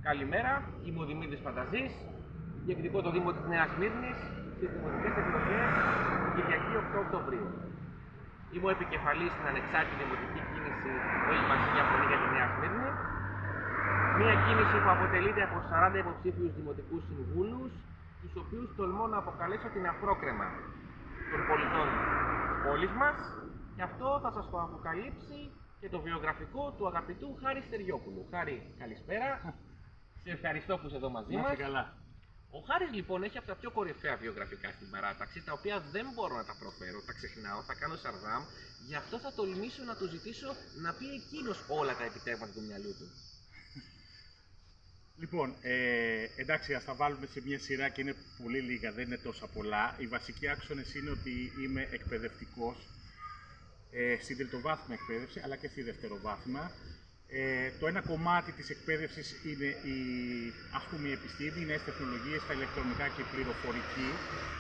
Καλημέρα, είμαι ο Δημήτρης Φανταζής, διεκδικώ το Δήμο της Νέας Σμύρνης στις δημοτικές εκλογές Κυριακή 8 Οκτωβρίου. Είμαι ο επικεφαλής στην ανεξάρτητη δημοτική κίνηση Όλοι μαζί μια φωνή για τη Νέα Σμύρνη. Μια κίνηση που αποτελείται από 40 υποψήφιους δημοτικούς συμβούλους, τους οποίους τολμώ να αποκαλέσω την αφρόκρεμα των πολιτών της πόλης μας, και αυτό θα σας το αποκαλύψει και το βιογραφικό του αγαπητού Χάρη Στεριόπουλου. Χάρη, καλησπέρα. Σε ευχαριστώ που είσαι εδώ μαζί μας. Καλά. Ο Χάρης λοιπόν έχει από τα πιο κορυφαία βιογραφικά στην παράταξη, τα οποία δεν μπορώ να τα προφέρω, τα ξεχνάω, θα κάνω σαρδάμ, γι' αυτό θα τολμήσω να του ζητήσω να πει εκείνος όλα τα επιτεύγματα του μυαλού του. Λοιπόν, εντάξει, ας τα βάλουμε σε μια σειρά και είναι πολύ λίγα, δεν είναι τόσα πολλά. Οι βασικοί άξονες είναι ότι είμαι εκπαιδευτικός στην τριτοβάθμια εκπαίδευση, αλλά και στη δευτεροβάθμια. Το ένα κομμάτι της εκπαίδευσης είναι η επιστήμη, οι νέες τεχνολογίες, τα ηλεκτρονικά και η πληροφορική.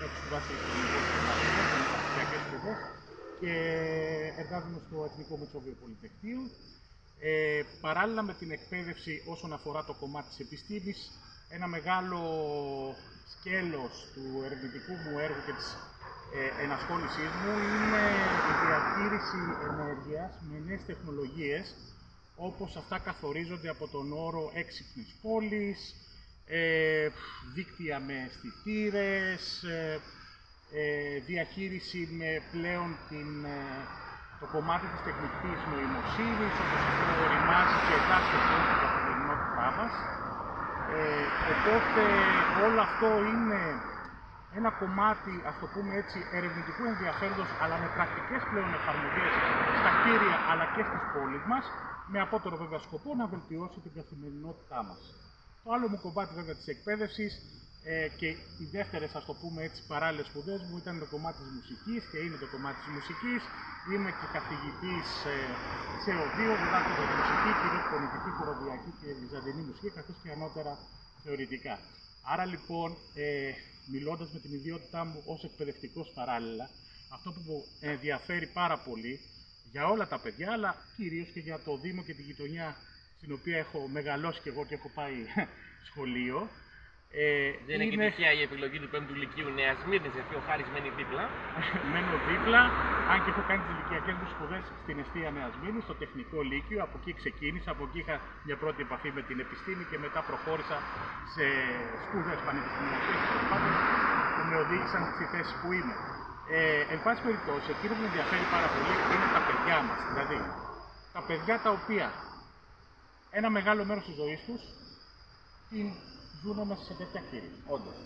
Έχω σπουδάσει ηλεκτρονικές και εργάζομαι στο Εθνικό Μετσόβιο Πολυτεχνείο. Παράλληλα με την εκπαίδευση όσον αφορά το κομμάτι της επιστήμης, ένα μεγάλο σκέλος του ερευνητικού μου έργου και της ενασχόλησής μου είναι η διαχείριση ενέργειας με νέες τεχνολογίες, όπως αυτά καθορίζονται από τον όρο έξυπνης πόλης, δίκτυα με αισθητήρες, διαχείριση με πλέον το κομμάτι της τεχνητής νοημοσύνης, όπως αυτό οριμάζει και εντάσσεται στην καθημερινότητά μας. Οπότε όλο αυτό είναι ένα κομμάτι, ας το πούμε έτσι, ερευνητικού ενδιαφέροντος, αλλά με πρακτικές πλέον εφαρμογές στα κτίρια αλλά και στις πόλεις μας, με απότερο βέβαια σκοπό να βελτιώσει την καθημερινότητά μας. Το άλλο μου κομμάτι βέβαια της εκπαίδευσης και οι δεύτερες, ας το πούμε έτσι, παράλληλες σπουδές μου ήταν το κομμάτι της μουσικής και είναι το κομμάτι της μουσικής. Είμαι και καθηγητής σε CO2, διδάσκω τη μουσική, κυρίως φωνητική, χοροδιακή και βυζαντινή μουσική, καθώς και ανώτερα θεωρητικά. Άρα λοιπόν, μιλώντας με την ιδιότητά μου ως εκπαιδευτικός παράλληλα, αυτό που μου ενδιαφέρει πάρα πολύ για όλα τα παιδιά, αλλά κυρίως και για το Δήμο και τη γειτονιά στην οποία έχω μεγαλώσει και εγώ και έχω πάει σχολείο. Δεν είναι και τυχαία η επιλογή του 5ου Λυκείου Νέας Σμύρνης, γιατί ο Χάρης μένει δίπλα. Μένω δίπλα, αν και έχω κάνει τις ηλικιακές μου σπουδές στην εστία Νέας Σμύρνης, στο Τεχνικό Λύκειο. Από εκεί ξεκίνησα, από εκεί είχα μια πρώτη επαφή με την επιστήμη και μετά προχώρησα σε σπουδές πανεπιστημιακές που με οδήγησαν στη θέση που είμαι. Εν πάση περιπτώσει, εκείνο που με ενδιαφέρει πάρα πολύ είναι τα παιδιά μας. Δηλαδή, τα παιδιά τα οποία ένα μεγάλο μέρος της ζωής τους την ζουν μέσα σε τέτοια κτίρια. Όντως.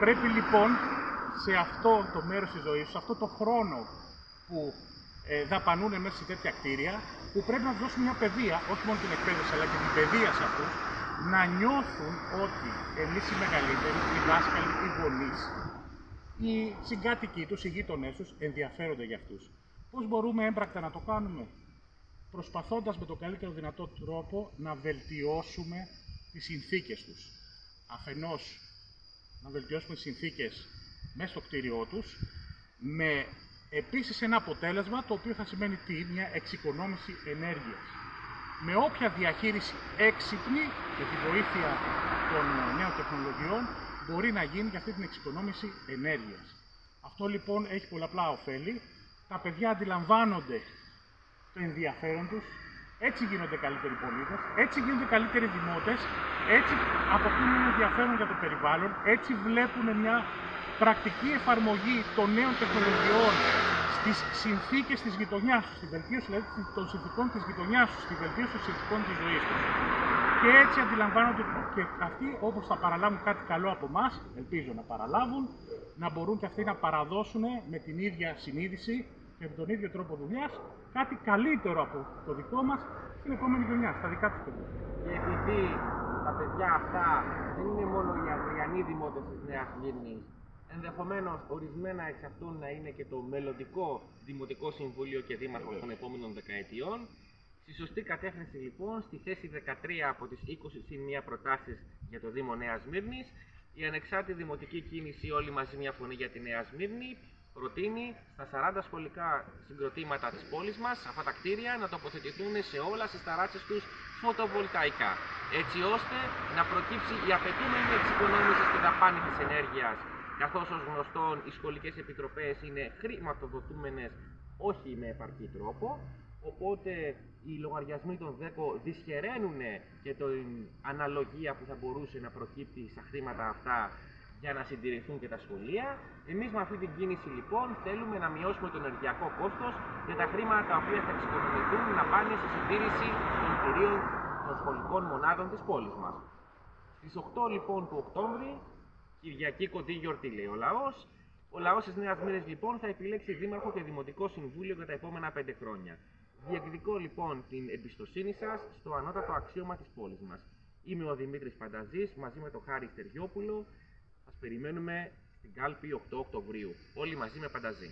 Πρέπει λοιπόν σε αυτό το μέρος της ζωής τους, σε αυτό το χρόνο που δαπανούν μέσα σε τέτοια κτίρια, που πρέπει να τους δώσουν μια παιδεία, όχι μόνο την εκπαίδευση αλλά και την παιδεία σε αυτούς, να νιώθουν ότι εμείς οι μεγαλύτεροι, οι δάσκαλοι, οι γονείς, οι συγκάτοικοι τους, οι γείτονές τους ενδιαφέρονται για αυτούς. Πώς μπορούμε έμπρακτα να το κάνουμε? Προσπαθώντας με τον καλύτερο δυνατό τρόπο να βελτιώσουμε τις συνθήκες τους. Αφενός, να βελτιώσουμε τις συνθήκες μέσα στο κτίριό τους, με επίσης ένα αποτέλεσμα το οποίο θα σημαίνει μια εξοικονόμηση ενέργειας. Με όποια διαχείριση έξυπνη, με τη βοήθεια των νέων τεχνολογιών, μπορεί να γίνει και αυτή την εξοικονόμηση ενέργειας. Αυτό λοιπόν έχει πολλαπλά ωφέλη. Τα παιδιά αντιλαμβάνονται το ενδιαφέρον τους, έτσι γίνονται καλύτεροι πολίτες, έτσι γίνονται καλύτεροι δημότες, έτσι αποκτούν ενδιαφέρον για το περιβάλλον, έτσι βλέπουν μια πρακτική εφαρμογή των νέων τεχνολογιών στις συνθήκες της γειτονιάς τους, στη βελτίωση δηλαδή των συνθήκων της γειτονιάς τους, στη βελτίωση των συνθήκων της ζωής τους. Και έτσι αντιλαμβάνονται και αυτοί, όπως θα παραλάβουν κάτι καλό από εμάς, ελπίζω να παραλάβουν, να μπορούν και αυτοί να παραδώσουν με την ίδια συνείδηση και με τον ίδιο τρόπο δουλειάς κάτι καλύτερο από το δικό μας στην επόμενη γενιά, στα δικά τους παιδιά. Και επειδή τα παιδιά αυτά δεν είναι μόνο οι αυριανοί δημότες της Νέας Σμύρνης, ενδεχομένως ορισμένα εξ αυτών να είναι και το μελλοντικό Δημοτικό Συμβούλιο και Δήμαρχος των επόμενων δεκαετιών. Στη σωστή κατεύθυνση λοιπόν, στη θέση 13 από τις 20 προτάσεις για το Δήμο Νέας Σμύρνης, η ανεξάρτητη δημοτική κίνηση Όλοι μαζί μια φωνή για τη Νέα Σμύρνη, προτείνει στα 40 σχολικά συγκροτήματα της πόλης μας, αυτά τα κτίρια, να τοποθετηθούν σε όλα στις ταράτσες τους φωτοβολταϊκά, έτσι ώστε να προκύψει η απαιτούμενη εξοικονόμηση στη δαπάνη της ενέργειας, καθώς ως γνωστόν οι σχολικές επιτροπές είναι χρηματοδοτούμενες όχι με επαρκή τρόπο, οπότε οι λογαριασμοί των ΔΕΚΟ δυσχεραίνουν και την αναλογία που θα μπορούσε να προκύπτει στα χρήματα αυτά για να συντηρηθούν και τα σχολεία. Εμείς με αυτή την κίνηση λοιπόν θέλουμε να μειώσουμε το ενεργειακό κόστος για τα χρήματα τα οποία θα εξοικονομηθούν να πάνε στη συντήρηση των κτηρίων των σχολικών μονάδων της πόλης μας. Στις 8 λοιπόν του Οκτώβρη, Κυριακή κοντή γιορτή λέει ο λαός. Ο λαός της Νέας Μύρνης λοιπόν θα επιλέξει δήμαρχο και δημοτικό συμβούλιο για τα επόμενα 5 χρόνια. Διεκδικώ λοιπόν την εμπιστοσύνη σας στο ανώτατο αξίωμα της πόλης μας. Είμαι ο Δημήτρης Πανταζής μαζί με τον Χάρη Στεριόπουλο. Σας περιμένουμε στην κάλπη 8 Οκτωβρίου. Όλοι μαζί με Πανταζή.